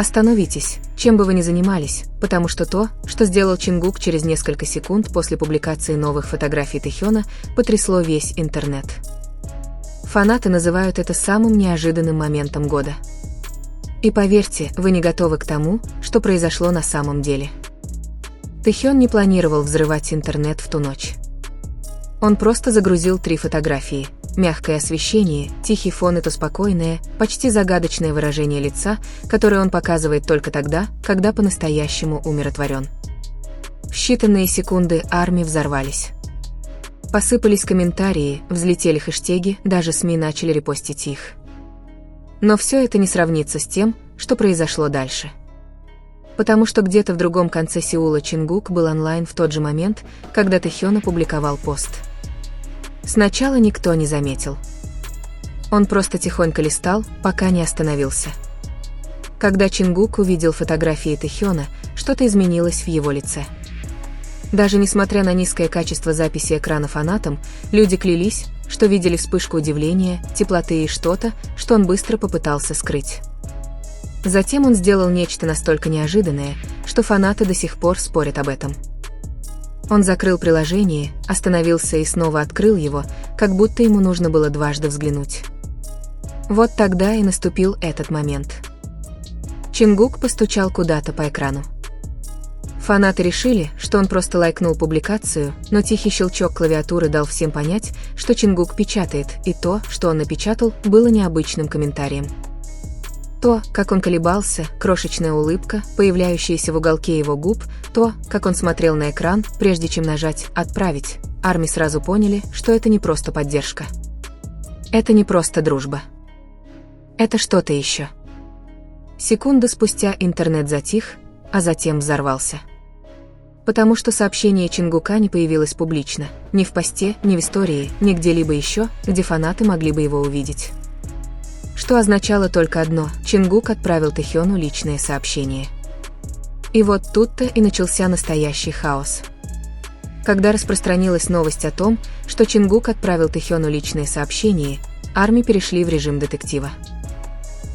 Остановитесь, чем бы вы ни занимались, потому что то, что сделал Чингук через несколько секунд после публикации новых фотографий Тэхёна, потрясло весь интернет. Фанаты называют это самым неожиданным моментом года. И поверьте, вы не готовы к тому, что произошло на самом деле. Тэхён не планировал взрывать интернет в ту ночь. Он просто загрузил 3 фотографии: мягкое освещение, тихий фон и то спокойное, почти загадочное выражение лица, которое он показывает только тогда, когда по-настоящему умиротворен. В считанные секунды армии взорвались. Посыпались комментарии, взлетели хэштеги, даже СМИ начали репостить их. Но все это не сравнится с тем, что произошло дальше. Потому что где-то в другом конце Сеула Чингук был онлайн в тот же момент, когда Тэхён опубликовал пост. Сначала никто не заметил. Он просто тихонько листал, пока не остановился. Когда Чингук увидел фотографии Тэхёна, что-то изменилось в его лице. Даже несмотря на низкое качество записи экрана фанатам, люди клялись, что видели вспышку удивления, теплоты и что-то, что он быстро попытался скрыть. Затем он сделал нечто настолько неожиданное, что фанаты до сих пор спорят об этом. Он закрыл приложение, остановился и снова открыл его, как будто ему нужно было дважды взглянуть. Вот тогда и наступил этот момент. Чингук постучал куда-то по экрану. Фанаты решили, что он просто лайкнул публикацию, но тихий щелчок клавиатуры дал всем понять, что Чингук печатает, и то, что он напечатал, было необычным комментарием. То, как он колебался, крошечная улыбка, появляющаяся в уголке его губ, то, как он смотрел на экран, прежде чем нажать «Отправить», армии сразу поняли, что это не просто поддержка. Это не просто дружба. Это что-то еще. Секунду спустя интернет затих, а затем взорвался. Потому что сообщение Чингука не появилось публично, ни в посте, ни в истории, ни где-либо еще, где фанаты могли бы его увидеть. Что означало только одно: Чингук отправил Тэхёну личное сообщение. И вот тут-то и начался настоящий хаос. Когда распространилась новость о том, что Чингук отправил Тэхёну личное сообщение, армии перешли в режим детектива.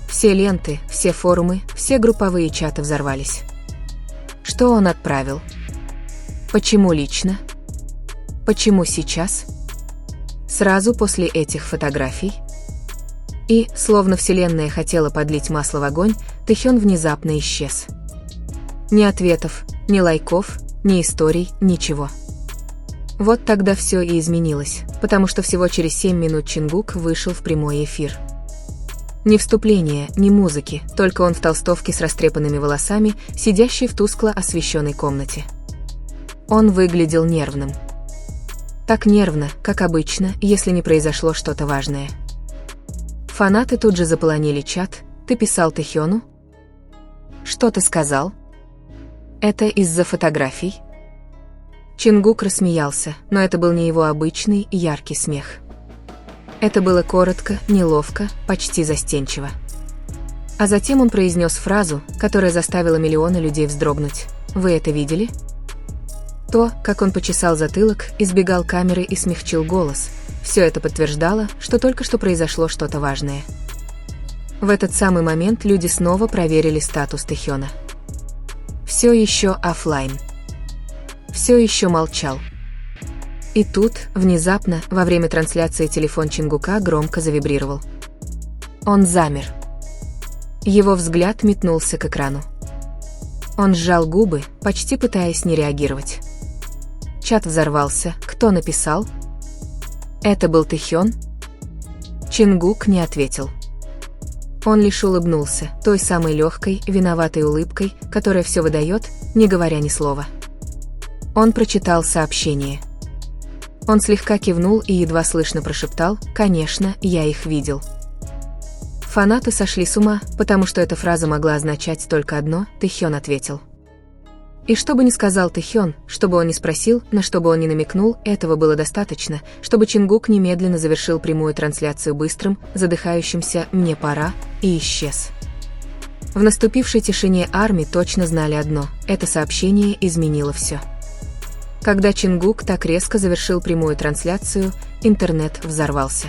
Все ленты, все форумы, все групповые чаты взорвались. Что он отправил? Почему лично? Почему сейчас? Сразу после этих фотографий? И, словно вселенная хотела подлить масло в огонь, Тэхён внезапно исчез. Ни ответов, ни лайков, ни историй, ничего. Вот тогда все и изменилось, потому что всего через 7 минут Чингук вышел в прямой эфир. Ни вступления, ни музыки, только он в толстовке с растрепанными волосами, сидящий в тускло освещенной комнате. Он выглядел нервным. Так нервно, как обычно, если не произошло что-то важное. Фанаты тут же заполонили чат. «Ты писал Тэхёну? Что ты сказал? Это из-за фотографий?» Чингук рассмеялся, но это был не его обычный яркий смех. Это было коротко, неловко, почти застенчиво. А затем он произнес фразу, которая заставила миллионы людей вздрогнуть. «Вы это видели?» То, как он почесал затылок, избегал камеры и смягчил голос, все это подтверждало, что только что произошло что-то важное. В этот самый момент люди снова проверили статус Тэхёна. Все еще офлайн. Все еще молчал. И тут, внезапно, во время трансляции телефон Чингука громко завибрировал. Он замер. Его взгляд метнулся к экрану. Он сжал губы, почти пытаясь не реагировать. Чат взорвался. Кто написал? Это был Тэхён? Чингук не ответил. Он лишь улыбнулся, той самой легкой, виноватой улыбкой, которая все выдает, не говоря ни слова. Он прочитал сообщение. Он слегка кивнул и едва слышно прошептал: «Конечно, я их видел». Фанаты сошли с ума, потому что эта фраза могла означать только одно: Тэхён ответил. И что бы ни сказал Тэхён, что бы он ни спросил, на что бы он ни намекнул, этого было достаточно, чтобы Чингук немедленно завершил прямую трансляцию быстрым, задыхающимся «мне пора» и исчез. В наступившей тишине армии точно знали одно: это сообщение изменило все. Когда Чингук так резко завершил прямую трансляцию, интернет взорвался.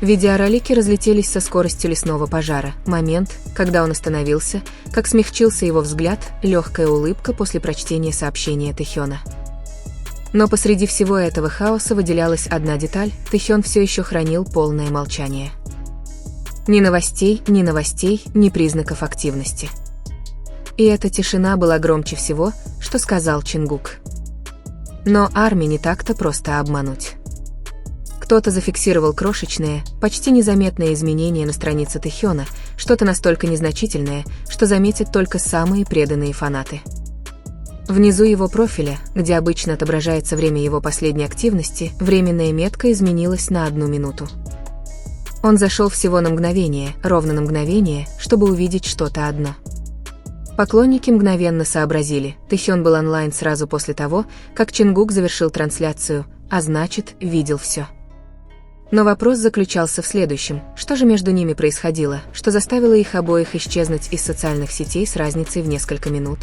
Видеоролики разлетелись со скоростью лесного пожара. Момент, когда он остановился, как смягчился его взгляд, легкая улыбка после прочтения сообщения Тэхёна. Но посреди всего этого хаоса выделялась одна деталь: Тэхён все еще хранил полное молчание. Ни новостей, ни признаков активности. И эта тишина была громче всего, что сказал Чингук. Но Арми не так-то просто обмануть. Кто-то зафиксировал крошечное, почти незаметное изменение на странице Тэхёна, что-то настолько незначительное, что заметят только самые преданные фанаты. Внизу его профиля, где обычно отображается время его последней активности, временная метка изменилась на 1 минуту. Он зашел всего на мгновение, ровно на мгновение, чтобы увидеть что-то одно. Поклонники мгновенно сообразили: Тэхён был онлайн сразу после того, как Чингук завершил трансляцию, а значит, видел все. Но вопрос заключался в следующем: что же между ними происходило, что заставило их обоих исчезнуть из социальных сетей с разницей в несколько минут?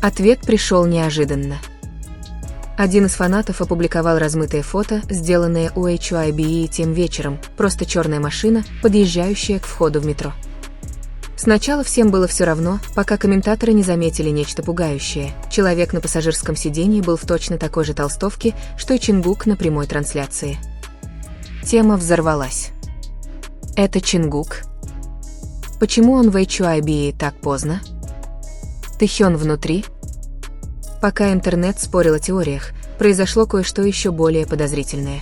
Ответ пришел неожиданно. Один из фанатов опубликовал размытое фото, сделанное у HYBE тем вечером, просто черная машина, подъезжающая к входу в метро. Сначала всем было все равно, пока комментаторы не заметили нечто пугающее. Человек на пассажирском сиденье был в точно такой же толстовке, что и Чингук на прямой трансляции. Тема взорвалась. Это Чингук? Почему он в HYBE так поздно? Тэхён внутри? Пока интернет спорил о теориях, произошло кое-что еще более подозрительное.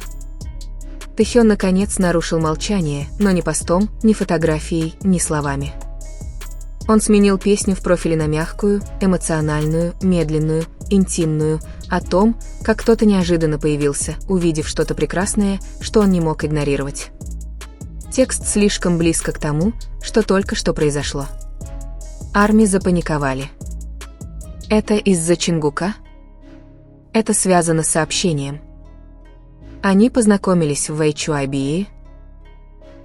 Тэхён наконец нарушил молчание, но ни постом, ни фотографией, ни словами. Он сменил песню в профиле на мягкую, эмоциональную, медленную, интимную, о том, как кто-то неожиданно появился, увидев что-то прекрасное, что он не мог игнорировать. Текст слишком близко к тому, что только что произошло. Арми запаниковали. Это из-за Чингука? Это связано с сообщением. Они познакомились в HYBE.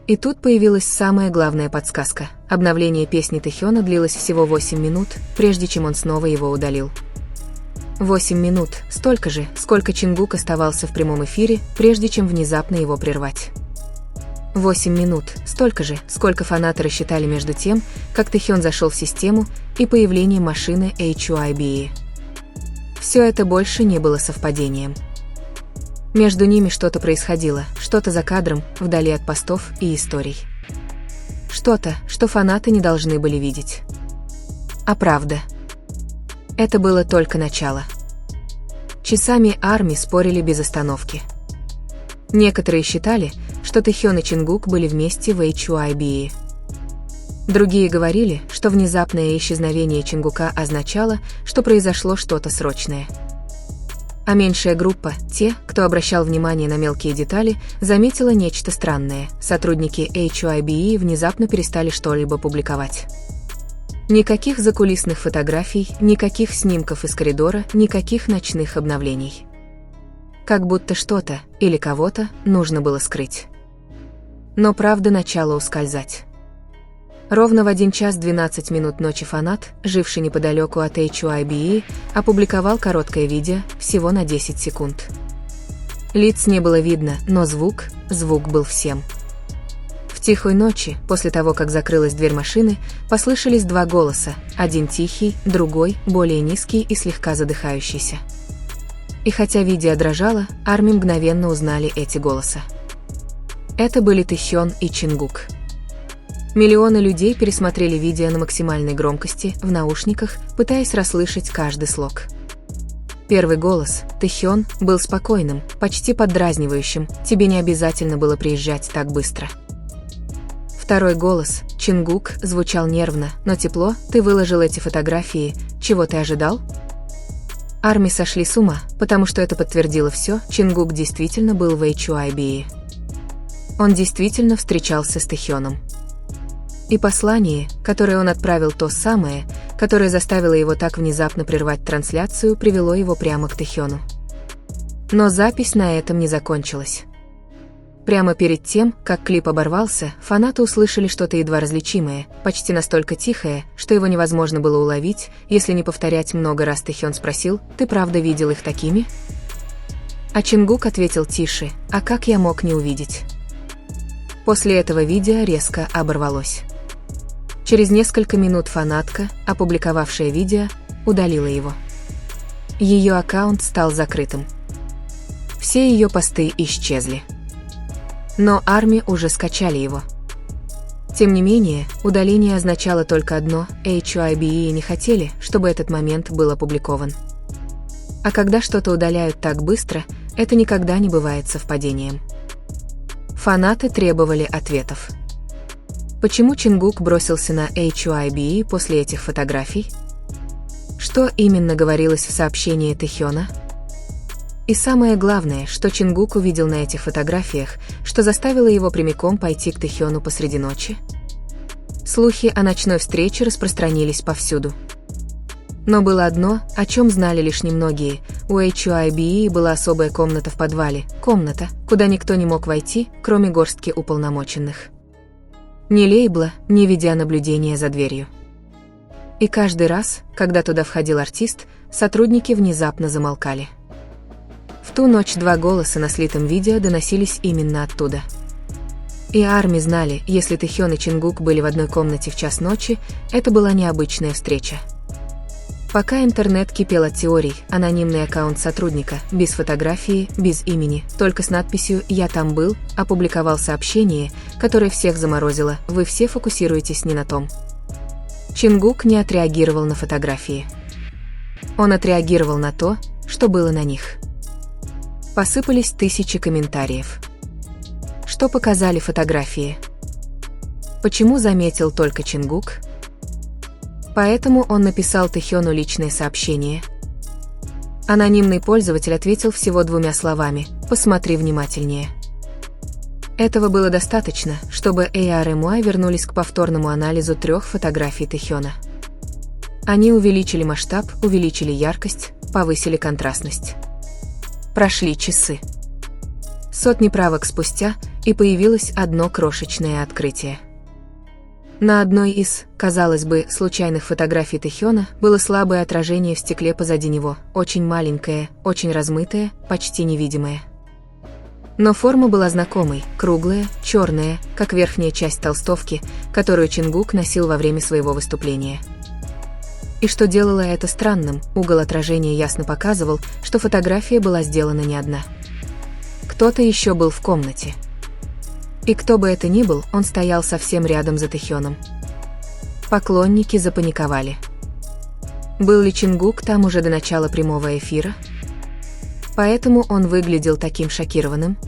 И тут появилась самая главная подсказка. Обновление песни Тэхёна длилось всего 8 минут, прежде чем он снова его удалил. 8 минут, столько же, сколько Чингук оставался в прямом эфире, прежде чем внезапно его прервать. 8 минут, столько же, сколько фанаты рассчитали между тем, как Тэхён зашел в систему, и появлением машины HYBE. Все это больше не было совпадением. Между ними что-то происходило, что-то за кадром, вдали от постов и историй. Что-то, что фанаты не должны были видеть. А правда? Это было только начало. Часами Арми спорили без остановки. Некоторые считали, что Тэхён и Чингук были вместе в HYBE. Другие говорили, что внезапное исчезновение Чингука означало, что произошло что-то срочное. А меньшая группа, те, кто обращал внимание на мелкие детали, заметила нечто странное: сотрудники HYBE внезапно перестали что-либо публиковать. Никаких закулисных фотографий, никаких снимков из коридора, никаких ночных обновлений. Как будто что-то или кого-то нужно было скрыть. Но правда начала ускользать. Ровно в 1 час 12 минут ночи фанат, живший неподалеку от HYBE, опубликовал короткое видео, всего на 10 секунд. Лиц не было видно, но звук был всем. В тихой ночи, после того, как закрылась дверь машины, послышались 2 голоса, один тихий, другой, более низкий и слегка задыхающийся. И хотя видео дрожало, Арми мгновенно узнали эти голоса. Это были Тэхён и Чингук. Миллионы людей пересмотрели видео на максимальной громкости, в наушниках, пытаясь расслышать каждый слог. Первый голос, Тэхён, был спокойным, почти поддразнивающим: «Тебе не обязательно было приезжать так быстро». Второй голос, Чингук, звучал нервно, но тепло: «Ты выложил эти фотографии, чего ты ожидал?» Арми сошли с ума, потому что это подтвердило все: Чингук действительно был в HYBE. Он действительно встречался с Тэхёном. И послание, которое он отправил, то самое, которое заставило его так внезапно прервать трансляцию, привело его прямо к Тэхёну. Но запись на этом не закончилась. Прямо перед тем, как клип оборвался, фанаты услышали что-то едва различимое, почти настолько тихое, что его невозможно было уловить, если не повторять много раз. Тэхён спросил: «Ты правда видел их такими?» А Чингук ответил тише: «А как я мог не увидеть?» После этого видео резко оборвалось. Через несколько минут фанатка, опубликовавшая видео, удалила его. Ее аккаунт стал закрытым. Все ее посты исчезли. Но ARMY уже скачали его. Тем не менее, удаление означало только одно: HYBE не хотели, чтобы этот момент был опубликован. А когда что-то удаляют так быстро, это никогда не бывает совпадением. Фанаты требовали ответов. Почему Чингук бросился на HYBE после этих фотографий? Что именно говорилось в сообщении Тэхёна? И самое главное, что Чингук увидел на этих фотографиях, что заставило его прямиком пойти к Тэхёну посреди ночи? Слухи о ночной встрече распространились повсюду. Но было одно, о чем знали лишь немногие: у HYBE была особая комната в подвале, комната, куда никто не мог войти, кроме горстки уполномоченных. Ни лейбла, ни видеонаблюдения за дверью. И каждый раз, когда туда входил артист, сотрудники внезапно замолкали. В ту ночь 2 голоса на слитом видео доносились именно оттуда. И ARMY знали, если Тэхён и Чингук были в одной комнате в час ночи, это была необычная встреча. Пока интернет кипел от теорий, анонимный аккаунт сотрудника, без фотографии, без имени, только с надписью «Я там был», опубликовал сообщение, которое всех заморозило: вы все фокусируетесь не на том. Чингук не отреагировал на фотографии. Он отреагировал на то, что было на них. Посыпались тысячи комментариев. Что показали фотографии? Почему заметил только Чингук? Поэтому он написал Тэхёну личное сообщение. Анонимный пользователь ответил всего 2 словами: «Посмотри внимательнее». Этого было достаточно, чтобы ARMY вернулись к повторному анализу 3 фотографий Тэхёна. Они увеличили масштаб, увеличили яркость, повысили контрастность. Прошли часы. Сотни правок спустя, и появилось одно крошечное открытие. На одной из, казалось бы, случайных фотографий Тэхёна было слабое отражение в стекле позади него, очень маленькое, очень размытое, почти невидимое. Но форма была знакомой, круглая, черная, как верхняя часть толстовки, которую Чингук носил во время своего выступления. И что делало это странным, угол отражения ясно показывал, что фотография была сделана не одна. Кто-то еще был в комнате. И кто бы это ни был, он стоял совсем рядом за Тэхёном. Поклонники запаниковали. Был ли Чингук там уже до начала прямого эфира? Поэтому он выглядел таким шокированным.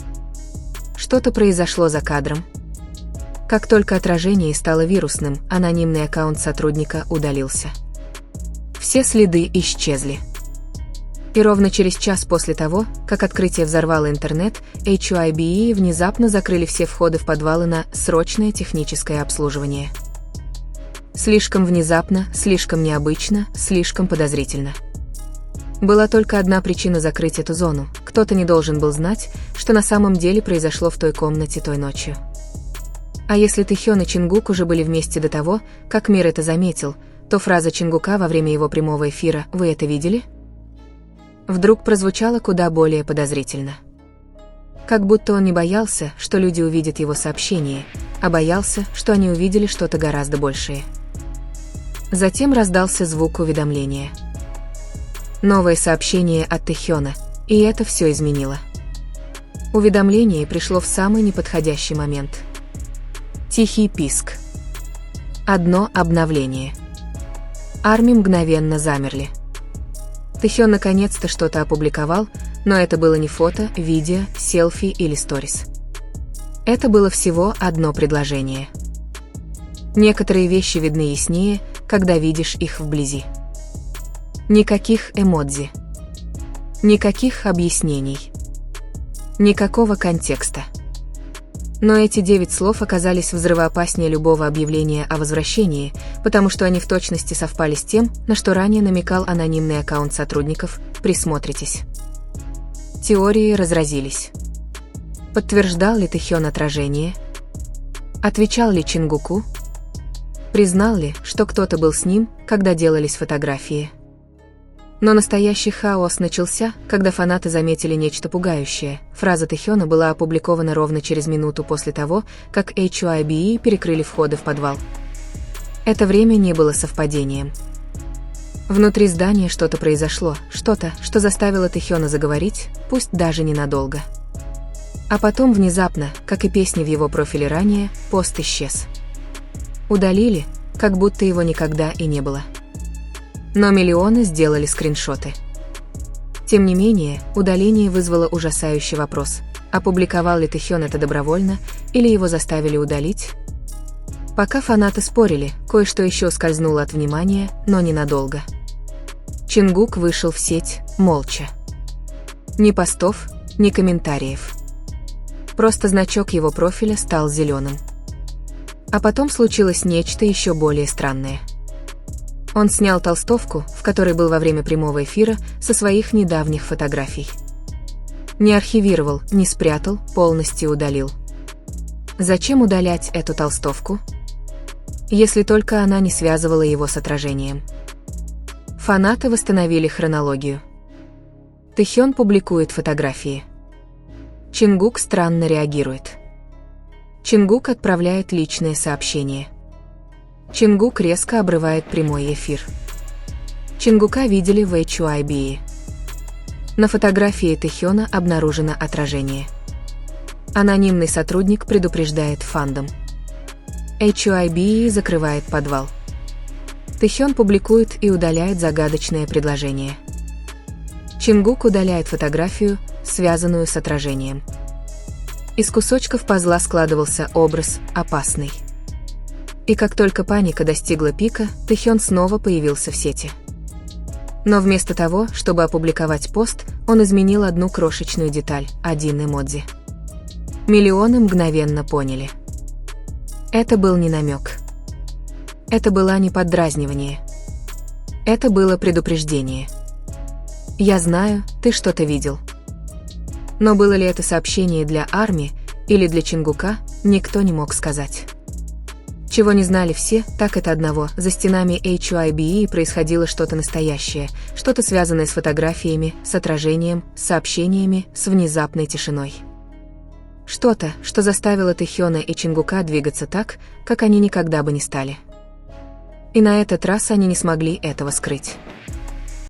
Что-то произошло за кадром. Как только отражение стало вирусным, анонимный аккаунт сотрудника удалился. Все следы исчезли. И ровно через час после того, как открытие взорвало интернет, HYBE внезапно закрыли все входы в подвалы на срочное техническое обслуживание. Слишком внезапно, слишком необычно, слишком подозрительно. Была только одна причина закрыть эту зону: кто-то не должен был знать, что на самом деле произошло в той комнате той ночью. А если Тэхён и Чингук уже были вместе до того, как мир это заметил, то фраза Чингука во время его прямого эфира «Вы это видели?» вдруг прозвучала куда более подозрительно. Как будто он не боялся, что люди увидят его сообщение, а боялся, что они увидели что-то гораздо большее. Затем раздался звук уведомления. Новое сообщение от Тэхёна, и это все изменило. Уведомление пришло в самый неподходящий момент. Тихий писк. Одно обновление. ARMY мгновенно замерли. Тэхён наконец-то что-то опубликовал, но это было не фото, видео, селфи или сторис. Это было всего одно предложение. Некоторые вещи видны яснее, когда видишь их вблизи. Никаких эмодзи. Никаких объяснений. Никакого контекста. Но эти 9 слов оказались взрывоопаснее любого объявления о возвращении, потому что они в точности совпали с тем, на что ранее намекал анонимный аккаунт сотрудников: «Присмотритесь». Теории разразились. Подтверждал ли Тэхён отражение? Отвечал ли Чингуку? Признал ли, что кто-то был с ним, когда делались фотографии? Но настоящий хаос начался, когда фанаты заметили нечто пугающее. Фраза Тэхёна была опубликована ровно через минуту после того, как HYBE перекрыли входы в подвал. Это время не было совпадением. Внутри здания что-то произошло, что-то, что заставило Тэхёна заговорить, пусть даже ненадолго. А потом внезапно, как и песни в его профиле ранее, пост исчез. Удалили, как будто его никогда и не было. Но миллионы сделали скриншоты. Тем не менее, удаление вызвало ужасающий вопрос: опубликовал ли Тэхён это добровольно, или его заставили удалить? Пока фанаты спорили, кое-что еще ускользнуло от внимания, но ненадолго. Чингук вышел в сеть, молча. Ни постов, ни комментариев. Просто значок его профиля стал зеленым. А потом случилось нечто еще более странное. Он снял толстовку, в которой был во время прямого эфира, со своих недавних фотографий. Не архивировал, не спрятал, полностью удалил. Зачем удалять эту толстовку? Если только она не связывала его с отражением. Фанаты восстановили хронологию. Тэхён публикует фотографии. Чингук странно реагирует. Чингук отправляет личное сообщение. Чингук резко обрывает прямой эфир. Чингука видели в HYBE. На фотографии Тэхёна обнаружено отражение. Анонимный сотрудник предупреждает фандом. HYBE закрывает подвал. Тэхён публикует и удаляет загадочное предложение. Чингук удаляет фотографию, связанную с отражением. Из кусочков пазла складывался образ «опасный». И как только паника достигла пика, Тэхён снова появился в сети. Но вместо того, чтобы опубликовать пост, он изменил одну крошечную деталь, один эмодзи. Миллионы мгновенно поняли. Это был не намек. Это было не поддразнивание. Это было предупреждение. «Я знаю, ты что-то видел». Но было ли это сообщение для армии или для Чингука, никто не мог сказать. Чего не знали все, так это одного: за стенами HYBE происходило что-то настоящее, что-то связанное с фотографиями, с отражением, с сообщениями, с внезапной тишиной. Что-то, что заставило Тэхёна и Чингука двигаться так, как они никогда бы не стали. И на этот раз они не смогли этого скрыть.